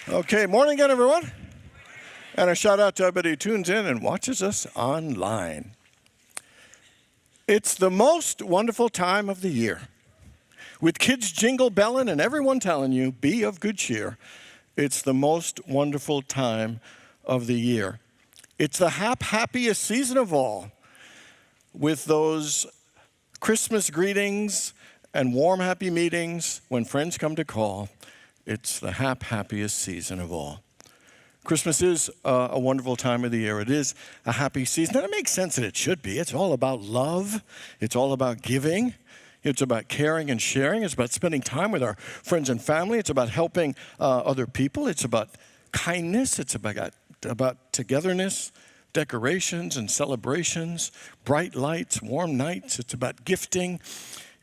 Okay, morning again, everyone. And a shout out to everybody who tunes in and watches us online. It's the most wonderful time of the year. With kids jingle belling and everyone telling you, be of good cheer. It's the most wonderful time of the year. It's the happiest season of all, with those Christmas greetings and warm, happy meetings when friends come to call. It's the happiest season of all. Christmas is a wonderful time of the year. It is a happy season, and it makes sense that it should be. It's all about love. It's all about giving. It's about caring and sharing. It's about spending time with our friends and family. It's about helping other people. It's about kindness. It's about togetherness, decorations and celebrations, bright lights, warm nights. It's about gifting.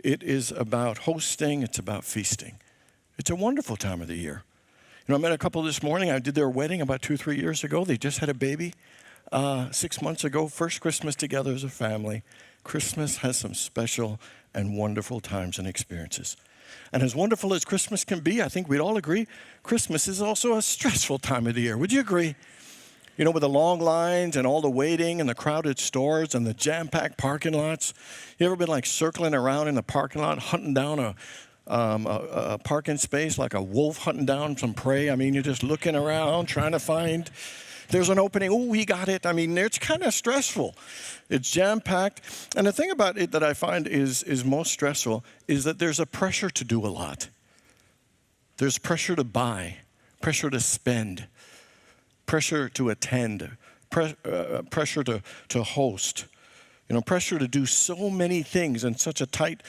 It is about hosting. It's about feasting. It's a wonderful time of the year. You know, I met a couple this morning. I did their wedding about 2-3 years ago. They just had a baby 6 months ago. First Christmas together as a family. Christmas has some special and wonderful times and experiences. And as wonderful as Christmas can be, I think we'd all agree, Christmas is also a stressful time of the year. Would you agree? You know, with the long lines and all the waiting and the crowded stores and the jam-packed parking lots. You ever been like circling around in the parking lot, hunting down a parking space like a wolf hunting down some prey? I mean, you're just looking around trying to find, there's an opening, oh, we got it. I mean, it's kind of stressful. It's jam-packed. And the thing about it that I find is most stressful is that there's a pressure to do a lot. There's pressure to buy, pressure to spend, pressure to attend, pressure to host. You know, pressure to do so many things in such a tight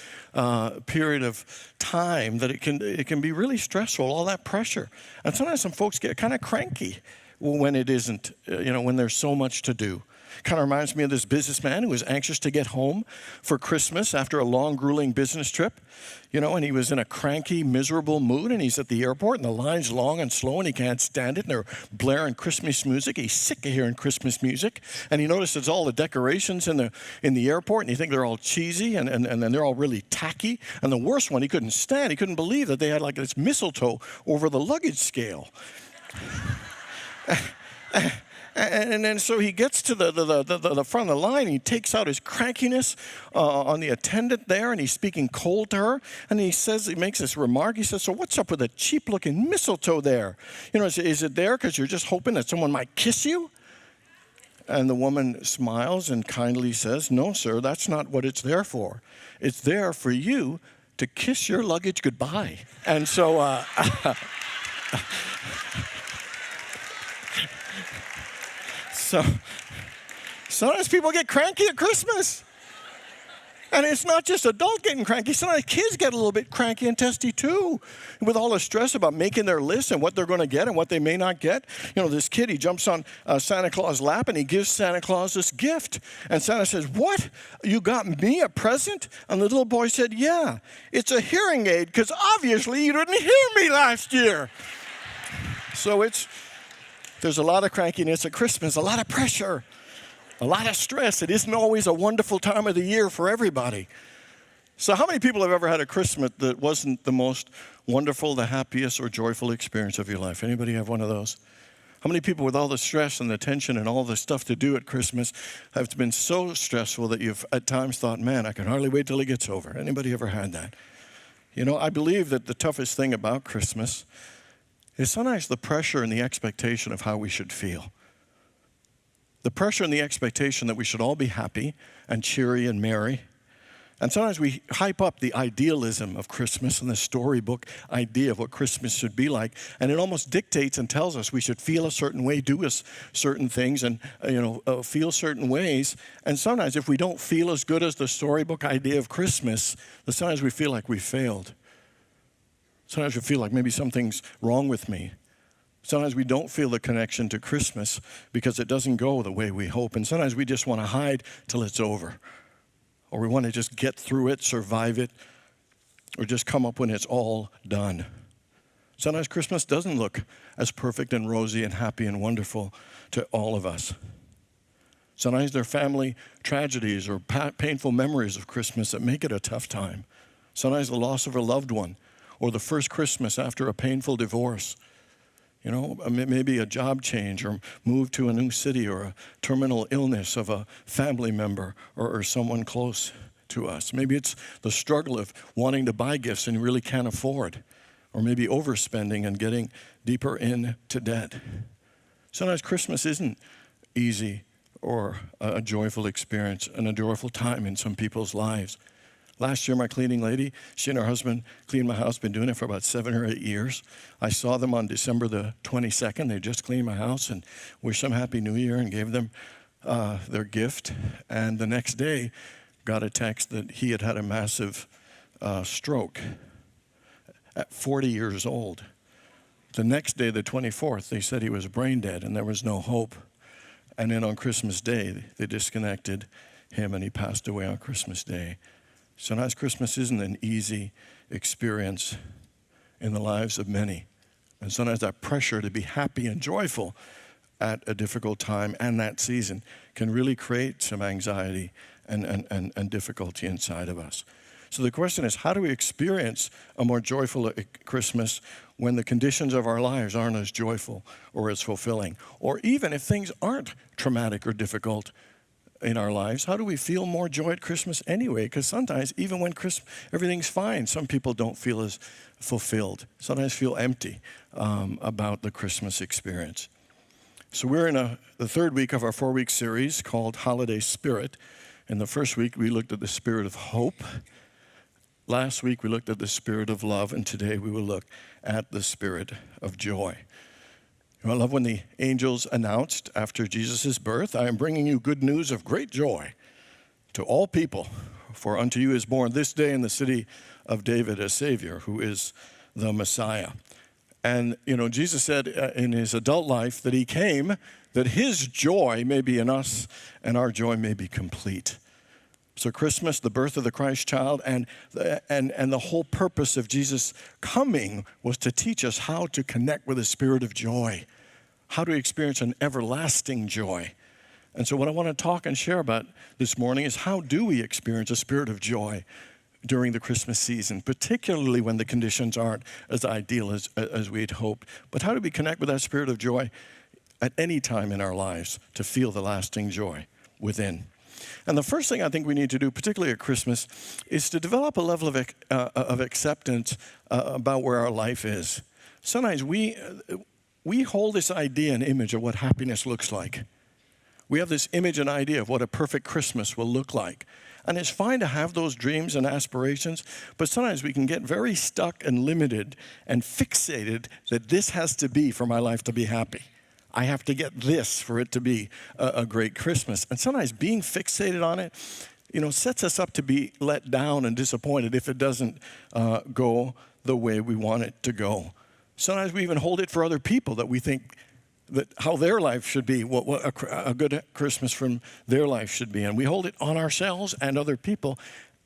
period of time that it can be really stressful, all that pressure. And sometimes some folks get kind of cranky when it isn't, when there's so much to do. Kind of reminds me of this businessman who was anxious to get home for Christmas after a long, grueling business trip. You know, and he was in a cranky, miserable mood, and he's at the airport, and the line's long and slow, and he can't stand it, and they're blaring Christmas music. He's sick of hearing Christmas music, and he notices all the decorations in the airport, and you think they're all cheesy, and then they're all really tacky. And the worst one, he couldn't stand. He couldn't believe that they had like this mistletoe over the luggage scale. And then so he gets to the front of the line, and he takes out his crankiness on the attendant there, and he's speaking cold to her. And he makes this remark. He says, so what's up with the cheap-looking mistletoe there? You know, is it there because you're just hoping that someone might kiss you? And the woman smiles and kindly says, no, sir, that's not what it's there for. It's there for you to kiss your luggage goodbye. And so... So sometimes people get cranky at Christmas. And it's not just adults getting cranky. Sometimes kids get a little bit cranky and testy too, with all the stress about making their list and what they're going to get and what they may not get. You know, this kid, he jumps on Santa Claus' lap and he gives Santa Claus this gift. And Santa says, what? You got me a present? And the little boy said, yeah, it's a hearing aid because obviously you didn't hear me last year. So there's a lot of crankiness at Christmas, a lot of pressure, a lot of stress. It isn't always a wonderful time of the year for everybody. So how many people have ever had a Christmas that wasn't the most wonderful, the happiest, or joyful experience of your life? Anybody have one of those? How many people with all the stress and the tension and all the stuff to do at Christmas have been so stressful that you've at times thought, man, I can hardly wait till it gets over? Anybody ever had that? You know, I believe that the toughest thing about Christmas is sometimes the pressure and the expectation of how we should feel. The pressure and the expectation that we should all be happy and cheery and merry. And sometimes we hype up the idealism of Christmas and the storybook idea of what Christmas should be like. And it almost dictates and tells us we should feel a certain way, do certain things, and feel certain ways. And sometimes if we don't feel as good as the storybook idea of Christmas, then sometimes we feel like we failed. Sometimes we feel like maybe something's wrong with me. Sometimes we don't feel the connection to Christmas because it doesn't go the way we hope. And sometimes we just want to hide till it's over. Or we want to just get through it, survive it, or just come up when it's all done. Sometimes Christmas doesn't look as perfect and rosy and happy and wonderful to all of us. Sometimes there are family tragedies or painful memories of Christmas that make it a tough time. Sometimes the loss of a loved one or the first Christmas after a painful divorce. Maybe a job change or move to a new city or a terminal illness of a family member or someone close to us. Maybe it's the struggle of wanting to buy gifts and you really can't afford, or maybe overspending and getting deeper into debt. Sometimes Christmas isn't easy or a joyful experience and a joyful time in some people's lives. Last year, my cleaning lady, she and her husband cleaned my house, been doing it for about 7 or 8 years. I saw them on December the 22nd. They just cleaned my house and wished them Happy New Year and gave them their gift. And the next day, got a text that he had had a massive stroke at 40 years old. The next day, the 24th, they said he was brain dead and there was no hope. And then on Christmas Day, they disconnected him and he passed away on Christmas Day. Sometimes Christmas isn't an easy experience in the lives of many. And sometimes that pressure to be happy and joyful at a difficult time and that season can really create some anxiety and difficulty inside of us. So the question is, how do we experience a more joyful Christmas when the conditions of our lives aren't as joyful or as fulfilling? Or even if things aren't traumatic or difficult in our lives, how do we feel more joy at Christmas anyway? Because sometimes, even when everything's fine, some people don't feel as fulfilled. Sometimes feel empty about the Christmas experience. So we're in the third week of our 4-week series called Holiday Spirit. In the first week, we looked at the spirit of hope. Last week, we looked at the spirit of love, and today we will look at the spirit of joy. I love when the angels announced after Jesus' birth, "I am bringing you good news of great joy to all people, for unto you is born this day in the city of David a Savior, who is the Messiah." And, Jesus said in his adult life that he came that his joy may be in us and our joy may be complete. So Christmas, the birth of the Christ child, and the whole purpose of Jesus coming was to teach us how to connect with the spirit of joy, how to experience an everlasting joy. And so what I want to talk and share about this morning is how do we experience a spirit of joy during the Christmas season, particularly when the conditions aren't as ideal as we'd hoped. But how do we connect with that spirit of joy at any time in our lives to feel the lasting joy within? And the first thing I think we need to do, particularly at Christmas, is to develop a level of acceptance about where our life is. Sometimes we hold this idea and image of what happiness looks like. We have this image and idea of what a perfect Christmas will look like. And it's fine to have those dreams and aspirations, but sometimes we can get very stuck and limited and fixated that this has to be for my life to be happy. I have to get this for it to be a great Christmas. And sometimes being fixated on it, sets us up to be let down and disappointed if it doesn't go the way we want it to go. Sometimes we even hold it for other people that we think that how their life should be, what a good Christmas from their life should be. And we hold it on ourselves and other people.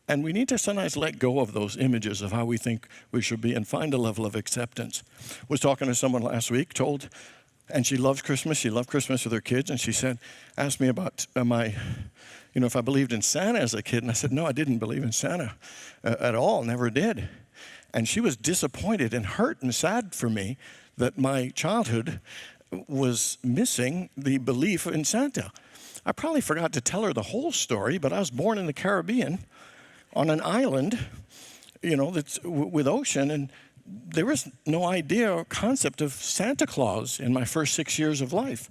And we need to sometimes let go of those images of how we think we should be and find a level of acceptance. I was talking to someone last week, and she loves Christmas. She loved Christmas with her kids. And she asked me about if I believed in Santa as a kid. And I said, no, I didn't believe in Santa at all, never did. And she was disappointed and hurt and sad for me that my childhood was missing the belief in Santa. I probably forgot to tell her the whole story, but I was born in the Caribbean on an island, that's with ocean, and there was no idea or concept of Santa Claus in my first 6 years of life.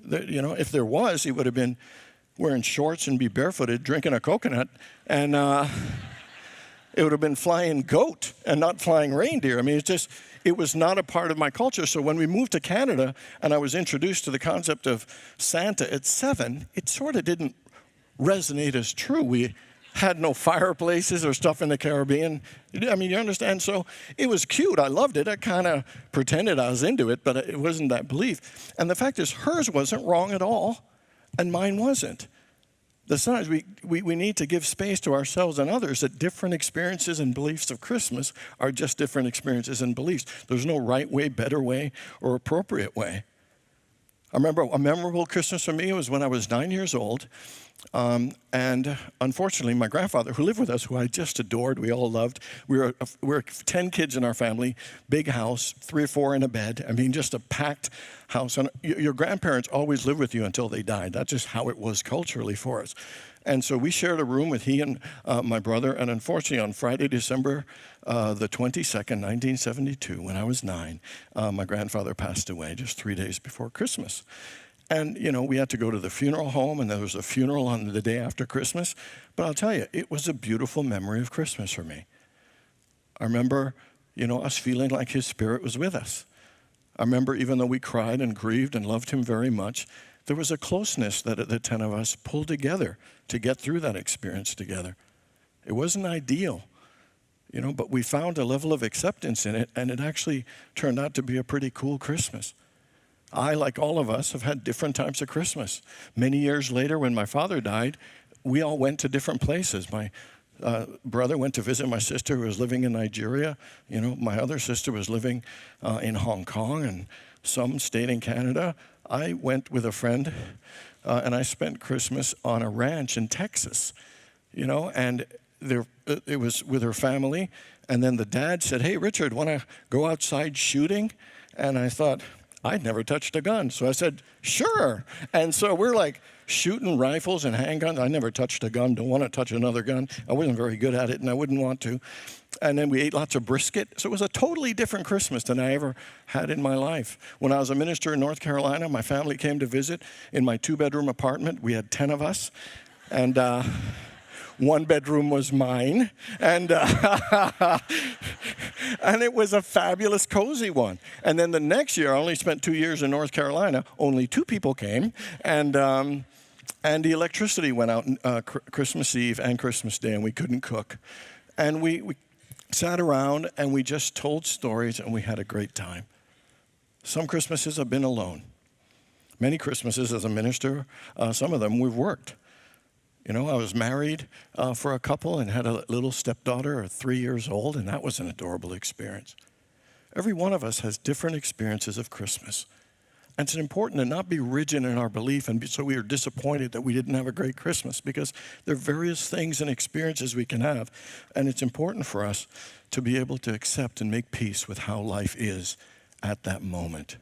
If there was, he would have been wearing shorts and be barefooted, drinking a coconut, and it would have been flying goat and not flying reindeer. I mean, it was not a part of my culture. So when we moved to Canada and I was introduced to the concept of Santa at 7, it sort of didn't resonate as true. We had no fireplaces or stuff in the Caribbean. I mean, you understand? So it was cute. I loved it. I kind of pretended I was into it, but it wasn't that belief. And the fact is, hers wasn't wrong at all, and mine wasn't. Sometimes we need to give space to ourselves and others that different experiences and beliefs of Christmas are just different experiences and beliefs. There's no right way, better way, or appropriate way. I remember a memorable Christmas for me was when I was 9 years old. And unfortunately, my grandfather, who lived with us, who I just adored, we all loved, we were 10 kids in our family, big house, 3 or 4 in a bed. I mean, just a packed house. And your grandparents always lived with you until they died. That's just how it was culturally for us. And so we shared a room with he and my brother. And unfortunately, on Friday, December the 22nd, 1972, when I was 9, my grandfather passed away just 3 days before Christmas. And, we had to go to the funeral home, and there was a funeral on the day after Christmas. But I'll tell you, it was a beautiful memory of Christmas for me. I remember, us feeling like his spirit was with us. I remember even though we cried and grieved and loved him very much, there was a closeness that the 10 of us pulled together to get through that experience together. It wasn't ideal, but we found a level of acceptance in it, and it actually turned out to be a pretty cool Christmas. I, like all of us, have had different types of Christmas. Many years later, when my father died, we all went to different places. My brother went to visit my sister who was living in Nigeria. My other sister was living in Hong Kong, and some stayed in Canada. I went with a friend, and I spent Christmas on a ranch in Texas, and it was with her family. And then the dad said, "Hey, Richard, want to go outside shooting?" And I thought, I'd never touched a gun. So I said, sure. And so we're like shooting rifles and handguns. I never touched a gun, don't want to touch another gun. I wasn't very good at it, and I wouldn't want to. And then we ate lots of brisket. So it was a totally different Christmas than I ever had in my life. When I was a minister in North Carolina, my family came to visit in my 2-bedroom apartment. We had 10 of us. And 1 bedroom was mine, and and it was a fabulous, cozy one. And then the next year, I only spent 2 years in North Carolina. Only 2 people came, and the electricity went out Christmas Eve and Christmas Day, and we couldn't cook. And we sat around, and we just told stories, and we had a great time. Some Christmases I've been alone. Many Christmases as a minister, some of them we've worked. I was married for a couple and had a little stepdaughter, 3 years old, and that was an adorable experience. Every one of us has different experiences of Christmas. And it's important to not be rigid in our belief and so we are disappointed that we didn't have a great Christmas, because there are various things and experiences we can have. And it's important for us to be able to accept and make peace with how life is at that moment.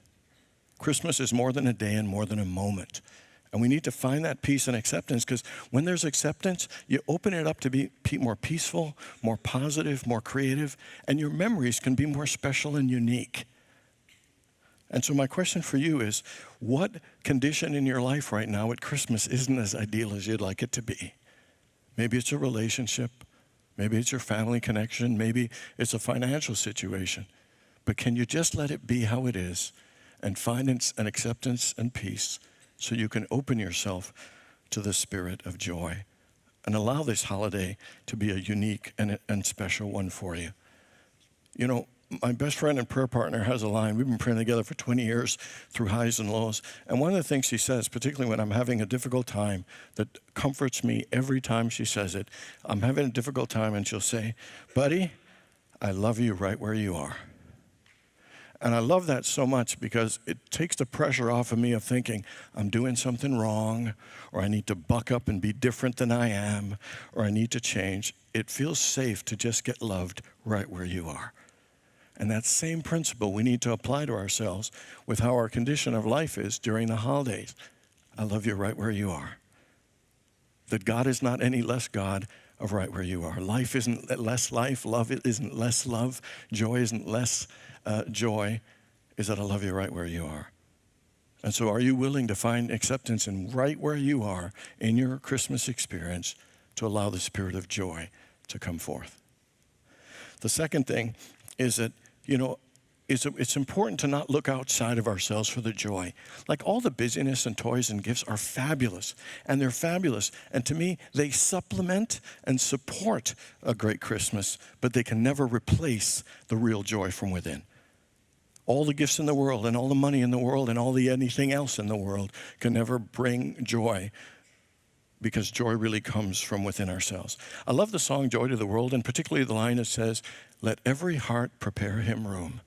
Christmas is more than a day and more than a moment. And we need to find that peace and acceptance, because when there's acceptance, you open it up to be more peaceful, more positive, more creative, and your memories can be more special and unique. And so my question for you is, what condition in your life right now at Christmas isn't as ideal as you'd like it to be? Maybe it's a relationship, maybe it's your family connection, maybe it's a financial situation. But can you just let it be how it is and find an acceptance and peace, so you can open yourself to the spirit of joy and allow this holiday to be a unique and special one for you. My best friend and prayer partner has a line. We've been praying together for 20 years through highs and lows. And one of the things she says, particularly when I'm having a difficult time, that comforts me every time she says it, I'm having a difficult time, and she'll say, "Buddy, I love you right where you are." And I love that so much, because it takes the pressure off of me of thinking I'm doing something wrong, or I need to buck up and be different than I am, or I need to change. It feels safe to just get loved right where you are. And that same principle we need to apply to ourselves with how our condition of life is during the holidays. I love you right where you are. That God is not any less God of right where you are. Life isn't less life. Love isn't less love. Joy isn't less joy. Is that I love you right where you are. And so are you willing to find acceptance in right where you are in your Christmas experience to allow the spirit of joy to come forth? The second thing is that, it's important to not look outside of ourselves for the joy. Like, all the busyness and toys and gifts are fabulous, and they're fabulous. And to me, they supplement and support a great Christmas, but they can never replace the real joy from within. All the gifts in the world and all the money in the world and all the anything else in the world can never bring joy, because joy really comes from within ourselves. I love the song Joy to the World, and particularly the line that says, "Let every heart prepare him room.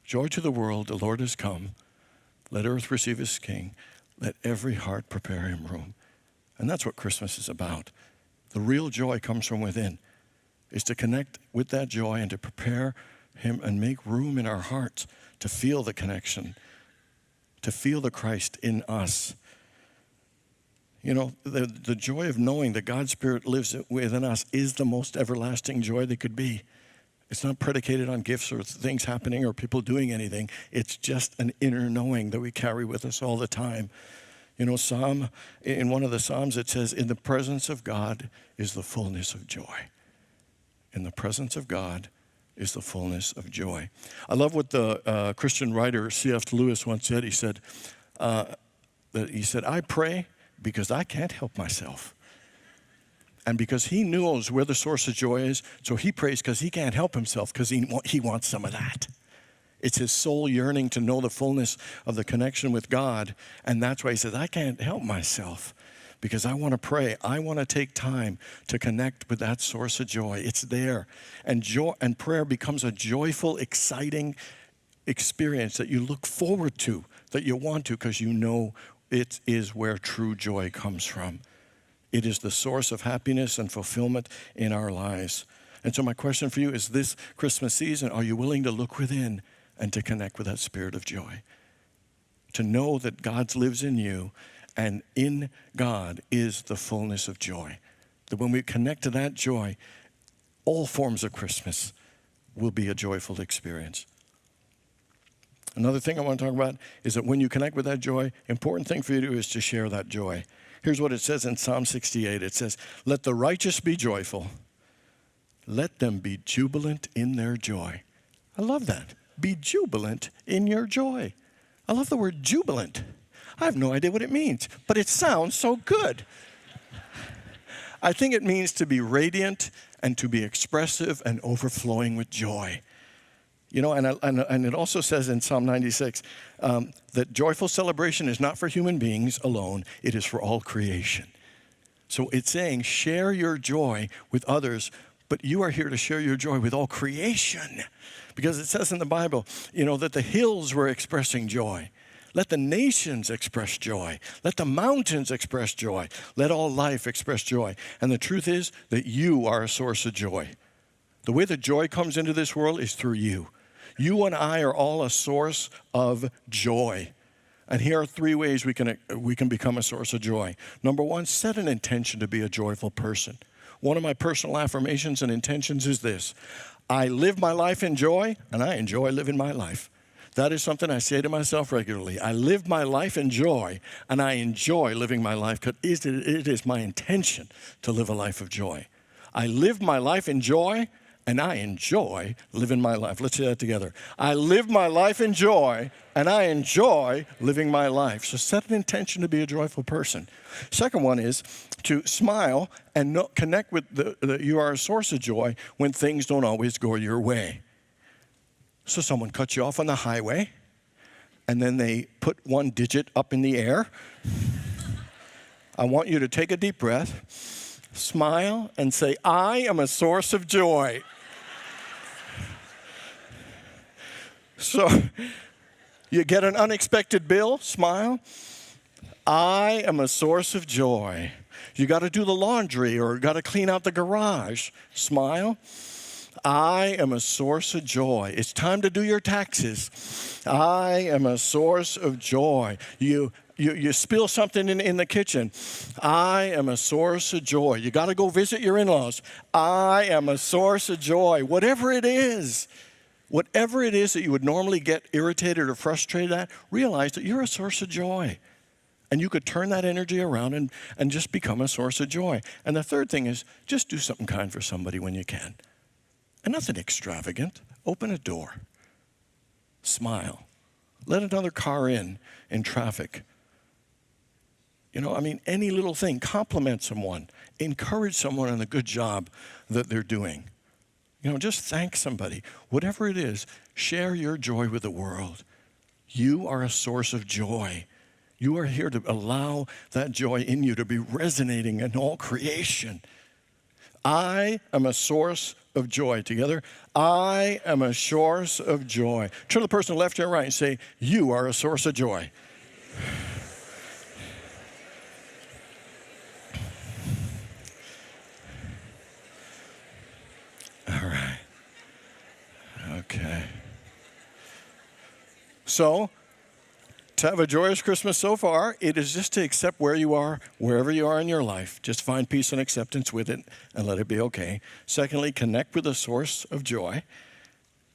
Joy to the world, the Lord has come. Let earth receive his king. Let every heart prepare him room. And that's what Christmas is about. The real joy comes from within, is to connect with that joy and to prepare him and make room in our hearts to feel the connection, to feel the Christ in us. You know, the joy of knowing that God's Spirit lives within us is the most everlasting joy that could be. It's not predicated on gifts or things happening or people doing anything. It's just an inner knowing that we carry with us all the time. You know, in one of the Psalms it says, in the presence of God is the fullness of joy. In the presence of God is the fullness of joy. I love what the Christian writer C.F. Lewis once said. He said, I pray because I can't help myself. And because he knows where the source of joy is, so he prays because he can't help himself, because he wants some of that. It's his soul yearning to know the fullness of the connection with God. And that's why he says, I can't help myself, because I want to pray. I want to take time to connect with that source of joy. It's there. And joy and prayer becomes a joyful, exciting experience that you look forward to, that you want to, because you know it is where true joy comes from. It is the source of happiness and fulfillment in our lives. And so my question for you is, this Christmas season, are you willing to look within and to connect with that spirit of joy? To know that God lives in you, and in God is the fullness of joy. That when we connect to that joy, all forms of Christmas will be a joyful experience. Another thing I want to talk about is that when you connect with that joy, important thing for you to do is to share that joy. Here's what it says in Psalm 68. It says, let the righteous be joyful. Let them be jubilant in their joy. I love that. Be jubilant in your joy. I love the word jubilant. I have no idea what it means, but it sounds so good. I think it means to be radiant and to be expressive and overflowing with joy. You know, and it also says in Psalm 96 that joyful celebration is not for human beings alone, it is for all creation. So it's saying share your joy with others, but you are here to share your joy with all creation. Because it says in the Bible, you know, that the hills were expressing joy. Let the nations express joy. Let the mountains express joy. Let all life express joy. And the truth is that you are a source of joy. The way that joy comes into this world is through you. You and I are all a source of joy. And here are 3 ways we can become a source of joy. Number 1, set an intention to be a joyful person. One of my personal affirmations and intentions is this: I live my life in joy, and I enjoy living my life. That is something I say to myself regularly. I live my life in joy, and I enjoy living my life, because it is my intention to live a life of joy. I live my life in joy, and I enjoy living my life. Let's say that together. I live my life in joy, and I enjoy living my life. So set an intention to be a joyful person. Second one is to smile and connect with you are a source of joy when things don't always go your way. So someone cuts you off on the highway, and then they put 1 digit up in the air. I want you to take a deep breath, smile, and say, I am a source of joy. So you get an unexpected bill, smile. I am a source of joy. You got to do the laundry or got to clean out the garage, smile. I am a source of joy. It's time to do your taxes. I am a source of joy. You spill something in the kitchen. I am a source of joy. You got to go visit your in-laws. I am a source of joy. Whatever it is that you would normally get irritated or frustrated at, realize that you're a source of joy. And you could turn that energy around and just become a source of joy. And the third thing is just do something kind for somebody when you can. And nothing extravagant. Open a door. Smile. Let another car in traffic. You know, I mean, any little thing. Compliment someone. Encourage someone on the good job that they're doing. You know, just thank somebody. Whatever it is, share your joy with the world. You are a source of joy. You are here to allow that joy in you to be resonating in all creation. I am a source of joy. Together, I am a source of joy. Turn to the person left and right and say, you are a source of joy. All right. Okay. So, to have a joyous Christmas so far, it is just to accept where you are, wherever you are in your life. Just find peace and acceptance with it and let it be okay. Secondly, connect with the source of joy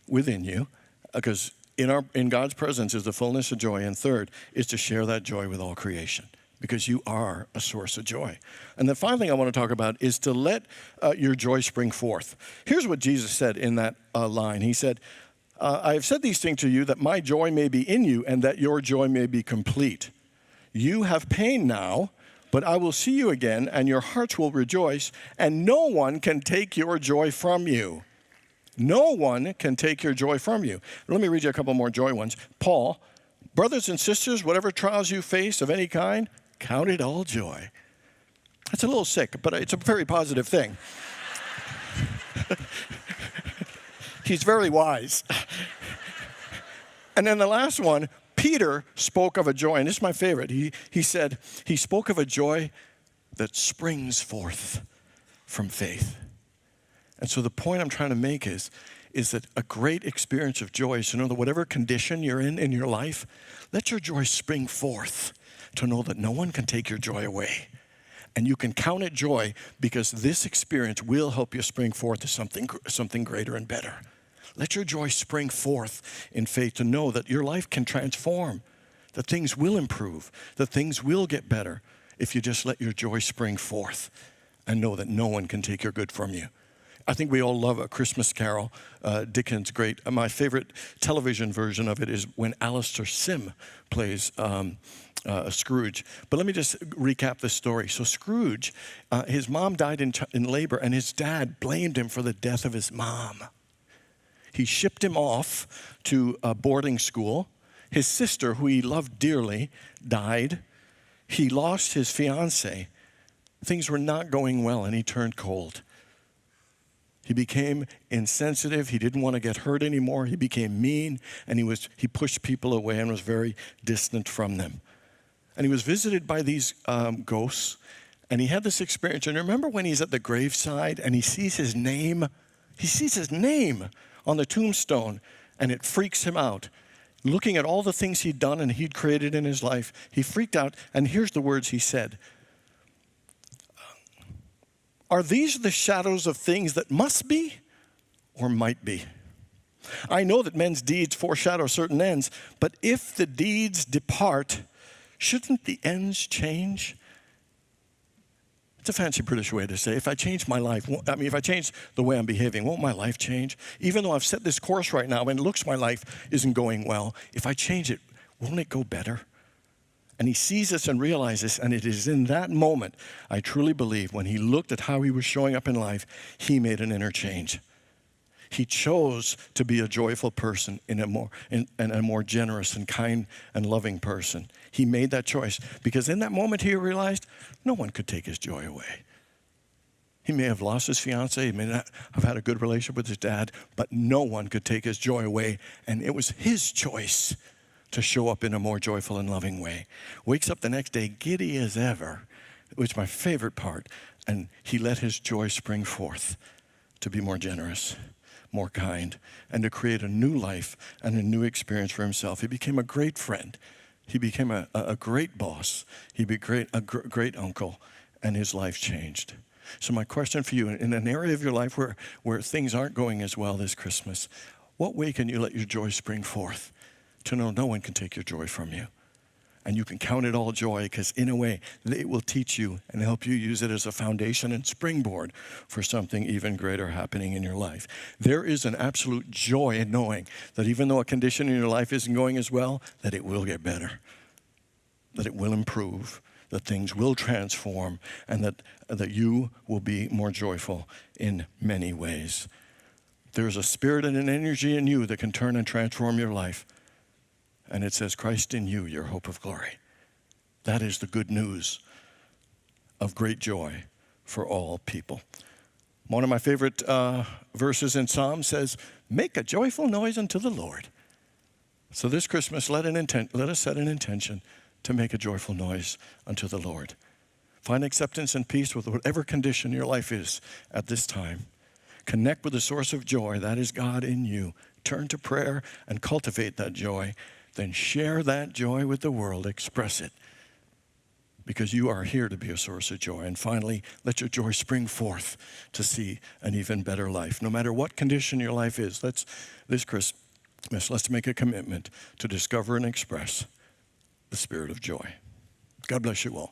within you, because in God's presence is the fullness of joy. And third is to share that joy with all creation, because you are a source of joy. And the final thing I want to talk about is to let your joy spring forth. Here's what Jesus said in that line. He said, I have said these things to you that my joy may be in you and that your joy may be complete. You have pain now, but I will see you again and your hearts will rejoice, and no one can take your joy from you. No one can take your joy from you. Let me read you a couple more joy ones. Paul, brothers and sisters, whatever trials you face of any kind, count it all joy. That's a little sick, but it's a very positive thing. He's very wise. And then the last one, Peter spoke of a joy, and this is my favorite. He said, he spoke of a joy that springs forth from faith. And so the point I'm trying to make is that a great experience of joy is to know that whatever condition you're in your life, let your joy spring forth to know that no one can take your joy away. And you can count it joy because this experience will help you spring forth to something greater and better. Let your joy spring forth in faith to know that your life can transform, that things will improve, that things will get better if you just let your joy spring forth and know that no one can take your good from you. I think we all love A Christmas Carol, Dickens' great. My favorite television version of it is when Alistair Sim plays Scrooge. But let me just recap the story. So Scrooge, his mom died in labor, and his dad blamed him for the death of his mom. He shipped him off to a boarding school. His sister, who he loved dearly, died. He lost his fiancée. Things were not going well, and he turned cold. He became insensitive. He didn't want to get hurt anymore. He became mean, and he pushed people away and was very distant from them. And he was visited by these ghosts, and he had this experience. And remember when he's at the graveside and he sees his name? He sees his name on the tombstone, and it freaks him out. Looking at all the things he'd done and he'd created in his life, he freaked out, and here's the words he said. Are these the shadows of things that must be or might be? I know that men's deeds foreshadow certain ends, but if the deeds depart, shouldn't the ends change? It's a fancy British way to say, if I change my life, if I change the way I'm behaving, won't my life change? Even though I've set this course right now and it looks my life isn't going well, if I change it, won't it go better? And he sees this and realizes, and it is in that moment, I truly believe, when he looked at how he was showing up in life, he made an inner change. He chose to be a joyful person and a more generous and kind and loving person. He made that choice because in that moment he realized no one could take his joy away. He may have lost his fiancée, he may not have had a good relationship with his dad, but no one could take his joy away, and it was his choice to show up in a more joyful and loving way. Wakes up the next day giddy as ever, which is my favorite part, and he let his joy spring forth to be more generous, more kind, and to create a new life and a new experience for himself. He became a great friend. He became a great boss. He became a great uncle, and his life changed. So my question for you, in an area of your life where things aren't going as well this Christmas, what way can you let your joy spring forth to know no one can take your joy from you? And you can count it all joy because in a way, it will teach you and help you use it as a foundation and springboard for something even greater happening in your life. There is an absolute joy in knowing that even though a condition in your life isn't going as well, that it will get better, that it will improve, that things will transform, and that you will be more joyful in many ways. There's a spirit and an energy in you that can turn and transform your life. And it says, Christ in you, your hope of glory. That is the good news of great joy for all people. One of my favorite verses in Psalm says, make a joyful noise unto the Lord. So this Christmas, let us set an intention to make a joyful noise unto the Lord. Find acceptance and peace with whatever condition your life is at this time. Connect with the source of joy, that is God in you. Turn to prayer and cultivate that joy. Then share that joy with the world. Express it. Because you are here to be a source of joy. And finally, let your joy spring forth to see an even better life. No matter what condition your life is, this Christmas, let's make a commitment to discover and express the spirit of joy. God bless you all.